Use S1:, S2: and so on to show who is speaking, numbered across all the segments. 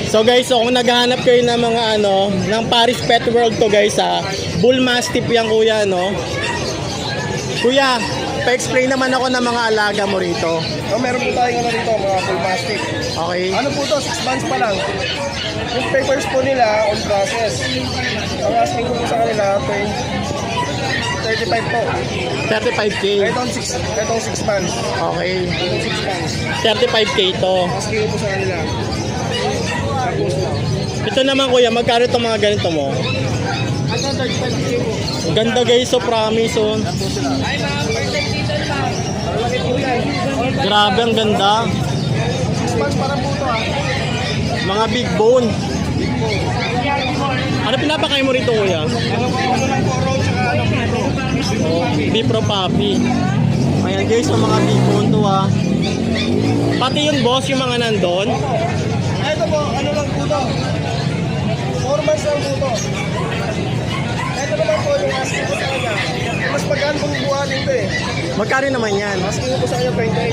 S1: So guys, so kung naghahanap kayo ng mga ng Paris Pet World to guys Bull Mastiff yan kuya, no? Kuya, pa-explain naman ako ng mga alaga mo rito.
S2: Meron po tayong rito, mga Bull Mastiff.
S1: Okay.
S2: Ano po to, 6 months pa lang. Yung papers po nila on process. Ang asking ko po sa kanila, 35 po.
S1: 35k.
S2: Itong 6 months.
S1: Okay.
S2: Itong 6 months.
S1: 35k to.
S2: Asking ko po sa kanila. Tapos na.
S1: Ito naman kuya, magkano itong mga ganito mo?
S2: Ito, 35k po.
S1: Ganda guys, so promise oh.
S2: Yan po sila. Malaki po yan.
S1: Grabe, ang ganda.
S2: 6 months para po ito
S1: Mga big bone.
S2: Big po.
S1: Ano pinapakain mo rito kuya?
S2: Ano lang po, roll tsaka ano po.
S1: Bipro Papi. Ayan guys, yung mga big bone to Pati yung boss, yung mga nandun.
S2: Ito po, ano lang po ito. 4 months lang po ito. Ito naman po yung asking ko sa kanya. Mas pagkaan pong buwan ito
S1: Magkano naman yan?
S2: Asking ko po sa kanya
S1: 29,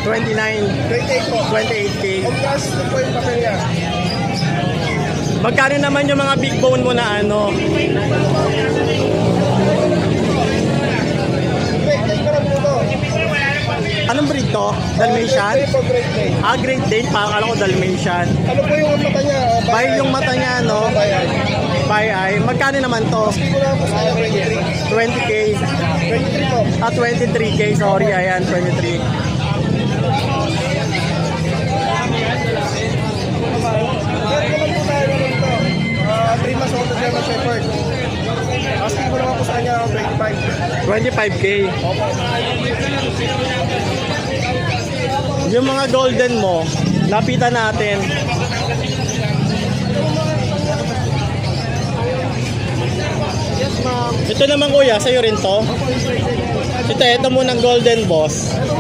S2: 28 po.
S1: 28k.
S2: On process na po yung papel niya.
S1: Magkano naman yung mga big bone mo na
S2: Great day ka lang po ito.
S1: Anong breed to? Dalmatian?
S2: Great day po, great day.
S1: Great Dane, parang alam ko Dalmatian.
S2: Ano po yung mata niya?
S1: Bay yung mata niya, no?
S2: Bayan.
S1: Bay eye. Magkano naman to?
S2: Asking ko lang po sa kanya 23.
S1: 20k.
S2: 23 po.
S1: 23k, sorry, ayan, 23.
S2: Meron naman po tayo naman ito. 3 months old na German Shepherd. Asking ko naman po sa kanya 25.
S1: 25k.
S2: Opo.
S1: Yung mga golden mo, lapitan natin.
S2: Yes, ma'am.
S1: Ito naman kuya, sa'yo rin to. Ito munang golden boss.
S2: Ito